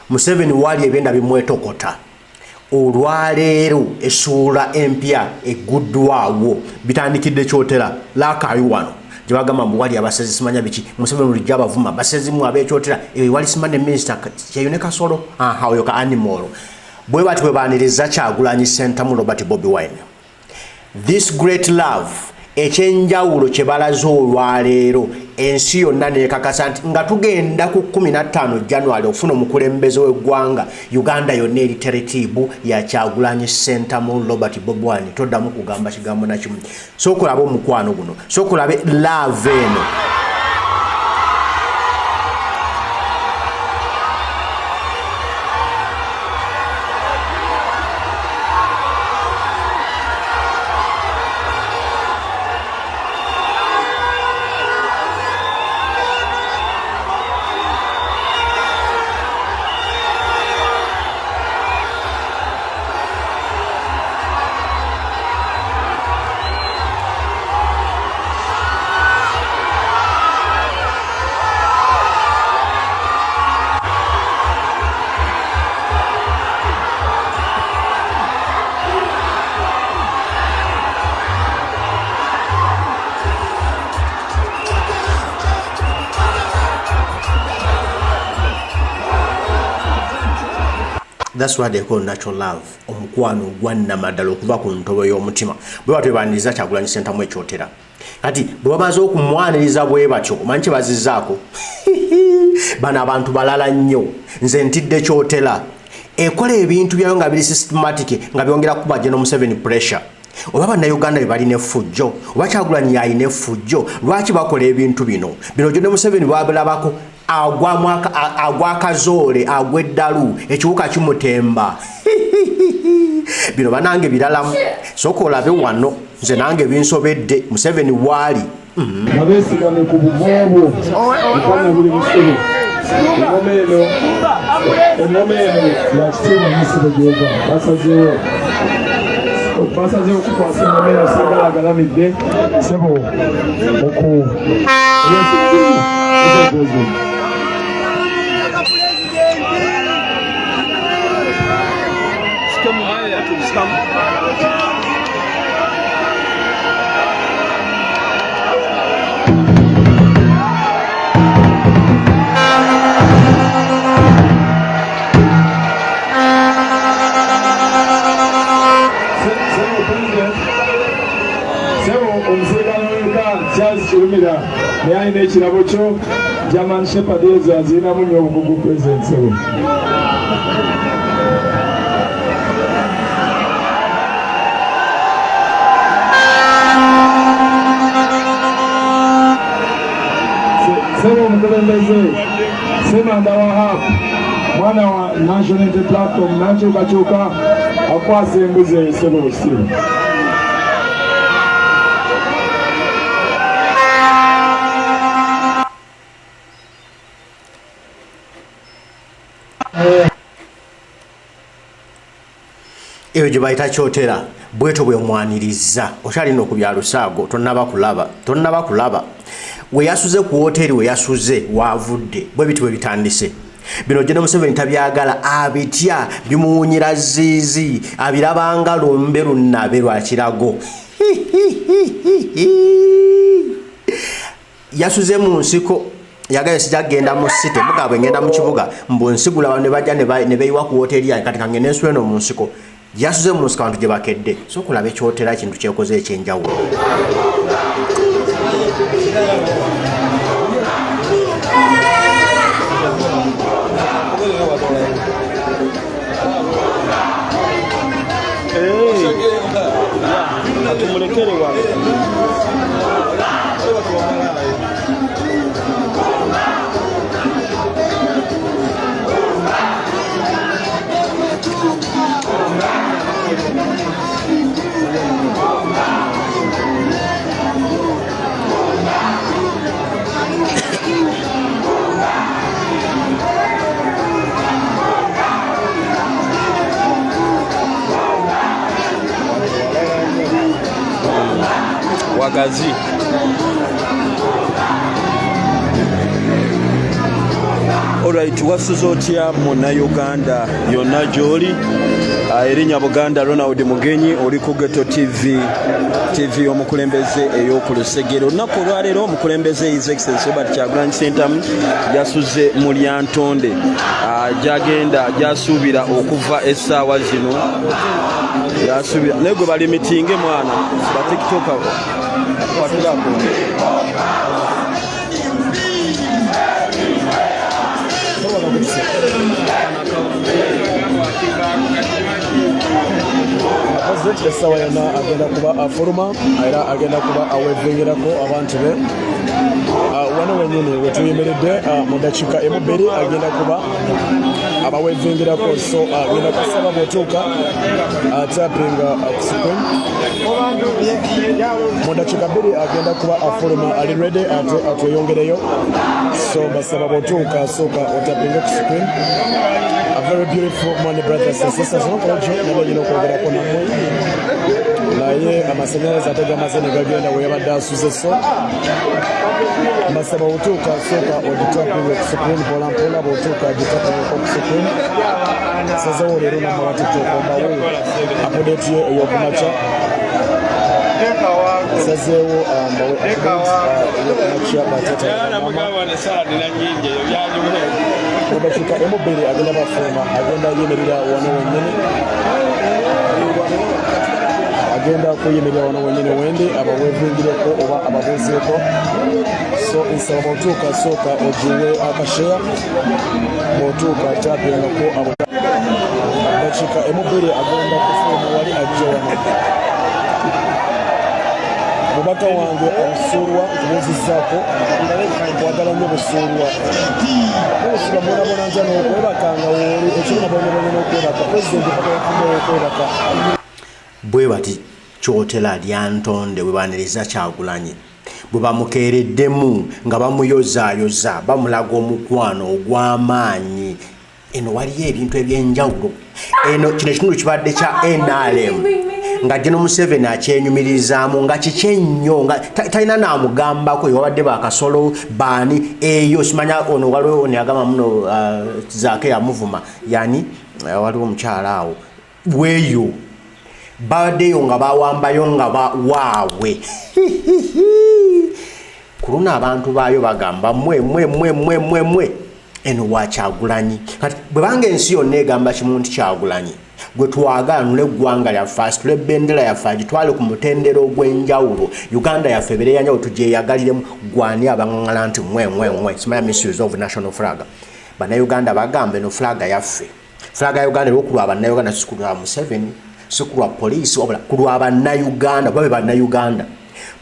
Museveni wali ebyenda bimwetokota olwaleero essuula empya egguddwawo bitandikidde kyotera laakaayo wano gye bagamba mbu wali abasezi simanya biki Museveni bulijjo abavuma basezimu abeekyotera wali simanya minisita Kyeyune Kasolo oyo ka animal bwe bati bwe baaniriza Kyagulanyi Ssentamu Robert Bobi Wine. This great love ekyenjawulo kye balaze olwaleero ensi yonna neekakasa nti nga tugenda ku 15 January okufuna omukulembeze w'eggwanga Uganda yonna eri teretiibu ya Kyagulanyi Ssentamu Robert Bobi Wine toddamu kugamba kigambo na kimu. Sookulabe omukwano guno, sookulabe love eno. That's what they call natural love. Omukwano gwanna madalo okuva ku ntobo y'omutima. Bwe batwe baniriza Kyagulanyi Ssentamu ekyotera. Kati bwe bamaze okumwaniriza bwe batyo omanyi kye bazizzaako. Bano abantu balala nnyo. Nze ntidde kyotera. Ekola ebintu byayo nga biri systematic nga byongera kuba General Museveni pressure. Oba bannayuganda be balina effujjo, oba Kyagulanyi yalina effujjo, lwaki bakola ebintu bino? Bino General Museveni bwabirabako agwakazoole agweddalu ekiwuka kimutemba. Bino banange biralamu sooka olabe wano nze nange binsobedde Museveni waali abeesigame ku buvoobo mukwana buli Museveni engoma eno yakitiibwa Misiro gyeva basazeewo okukwasa engoma eno sagala agalamidde sebo oku naye alina ekirabo kyo German Shepherd ezo azirinamu nnyo obugugu President Sebo. Sebo omukulembeze Semanda Wahab mwana wa National Unity Platform nakyukakyuka akwasa embuzi Sebo still. Eyo gye bayita kyotera bweto bwe mwaniriza okyalina okubyalusaago tonnaba kulaba we yasuze ku hoteri we yasuze waavudde bwe biti bwe bitandise bino General Museveni tabyagala abitya bimuwunyira ziizi abirabanga lumbe lunnabe lwa kirago yasuze mu nsiko yagaye sijagenda mu site mugabwe ngenda mu kibuga mbu nsigula wano ne bajja ne beyiwa ku hoteri yange kati kange n'ensu eno mu nsiko yasuze mu nsiko abantu gye bakedde so kulaba ekyotera ekintu kyekoze ekyenjawulo. Alright, wasuza otya muna Uganda yonna gy'oli? Erinnya Buganda Ronald Mugenyi, oli ku Ghetto TV omukulembeze ey'oku Lusegere. Olunaku olwaleero omukulembeze His Excellency Robert Kyagulanyi Ssentamu yasuze mu Lyantonde gy'asuubira okuva essaawa zino. Yasuubira naye gwe bali mitinge mwana batiktoka kwatulako. Essawa yonna agenda kuba afuluma era agenda kuba awevengerako abantu be. Wano wenyini wetuyimiridde mu dakiika emubbiri agenda kuba abawevengerako, so agenda kusaba bw'otuuka tapinga ku screen. Mu dakiika bbiri agenda kuba afuluma, ali ready ate atweyongereyo, so basaba bw'otuuka sooka otapinga ku screen. A very beautiful morning, brothers and sisters. Okwogerako nammwe naye amasanyalaze ate gamaze ne gagenda weyabadde asuze, so mbasaba otuuka sooka ogitapinga ku screen mpolampola, bw'otuuka agitapingako ku screen. Sazewo leero nammwe batiktoka mbawe update ye ey'okumakya. Sazewo mbawe ey'okumakya mu dakiika emubbiri agenda bafuluma, agenda yemerera wano wennyini, agenda kuyemerera wano wennyini wendi abaweevingireko oba ababuuzeeko. So nsaba bw'otuuka sooka ogiwe akasheya, bw'otuuka tapingako dakiika emubbiri agenda kufuluma wali ajja wano. Mubaka wange obusuulwa nkubuuzizzaako, nkwagala nnyo busuulwa. Kusiba bonabona nja n'okwebakanga wooli ekirina bonabona n'okwebaka pulezidenti paka yafundeyo okwebaka. Bwe bati kyotera Lyantonde bwe baaniriza Kyagulanyi bwe bamukeereddemu nga bamuyozaayoza bamulaga omukwano ogw'amaanyi. Eno waliyo ebintu eby'enjawulo. Eno kino ekitundu kibadde kya NRM nga General Museveni akyenyumirizaamu nga kiki ennyo nga talina naamugambako ewabadde bakasolo baani eyo simanya. Ono waliwo ono yagamba muno Zaake yamuvuma yani waliwo omukyala awo bweyo baddeyo nga bawambayo nga waabwe ku luno abantu baayo bagamba mwe eno wa Kyagulanyi. Kati bwe banga ensi yonna egamba kimu nti Kyagulanyi gwe twagala nule eggwanga lyaffe asitule bendera yaffe agitwale ku mutendero ogw'enjawulo, Uganda yaffe ebeere yanjawulo tugyeyagaliremu, gwani abaŋŋala nti mwe simanya misuse of national flag. Bannayuganda bagamba eno flaga yaffe, flaga ya Uganda olwokulwa bannayuganda sikulwa Museveni sikulwa poliisi wabula kulwa bannayuganda babe bannayuganda.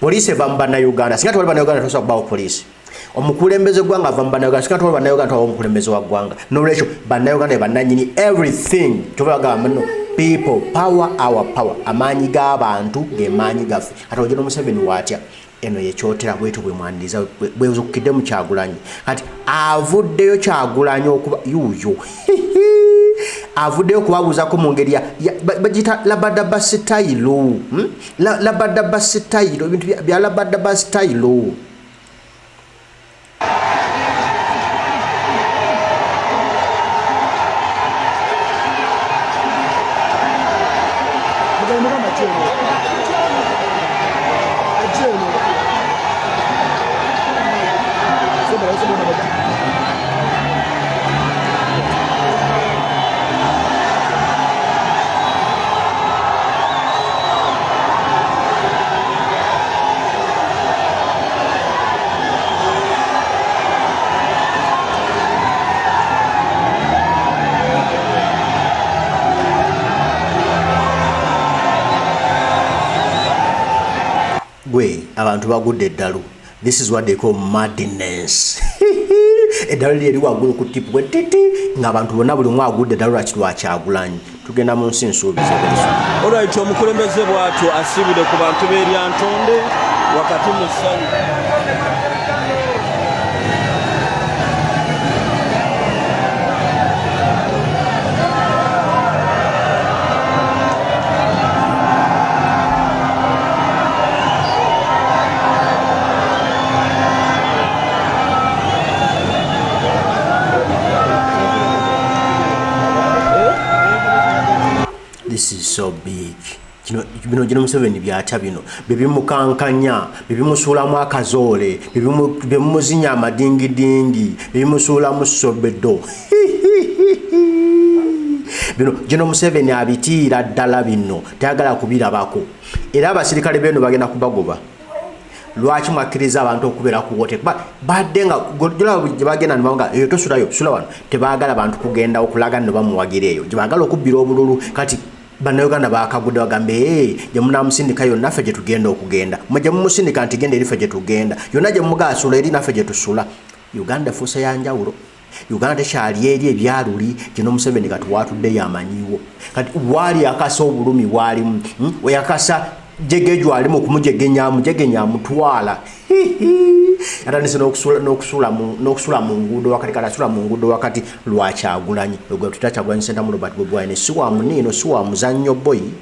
Poliisi eva mu bannayuganda, singa tewali bannayuganda tosobola kubawo poliisi. Omukulembeze gwanga ava mu bannayuganda, singa tewali bannayuganda tewali omukulembeze wa ggwanga. N'olwekyo bannayuganda bannanyini everything. Tubagamba no people power our power, amaanyi g'abantu ge maanyi gaffe. Ate General Museveni waatya eno yekyotera bwetu bwe mwaniriza bwezukidde mu Kyagulanyi. Kati avuddeyo Kyagulanyi okuba yuuyo avuddeyo okubabuuzako mu ngeri bagita labadaba sitayiro, labadaba sitayiro, ebintu bya labadaba sitayiro. Abantu bagudde eddalu. This is what they call madness. Eddalu lyeri waggulu ku tipu bwe titi ng'abantu bonna buli omu agudde eddalu lwa Kyagulanyi. Tugenda mu nsi nsuubiza bweso. Alright, omukulembeze bw'atyo asibire ku bantu b'e Lyantonde wakati mu ssanyu. so big. Bino Museveni byata bino bebimukankanya bebimusuulamu akazoole bebimuzinya amadingidingi bebimusuulamu sobedo bino Museveni abitiira ddala bino tayagala kubirabako era abasirikale beno bagenda kubagoba lwaki mwakkiriza abantu okubeera ku wote badde nga gye bagenda nibanga tosulayo sula wano tebaagala abantu kugenda okulaga no bamuwagireeyo gye baagala okubbira obululu kati bannayuganda bakagudde bagambe gye munamusindika yonna naffe gye tugenda okugenda gye mumusindika nti genda eriffe gye tugenda yonna gye mugasula eri naffe gye tusula Uganda efuuse ya njawulo Uganda tekyali eri ebyaluli gino Museveni kati watudde yamanyiwo kati wali yakasa obulumi walimu yakasa jegejo alimu okumujegenya mutwala ate nise n'okusula mu nguudo wakati kati asula mu nguudo wakati lwakyagulanyi ogwo tutakyagulanyisa ntamu Robert Bobi Wine si wa muniino si wa muzannyo boyi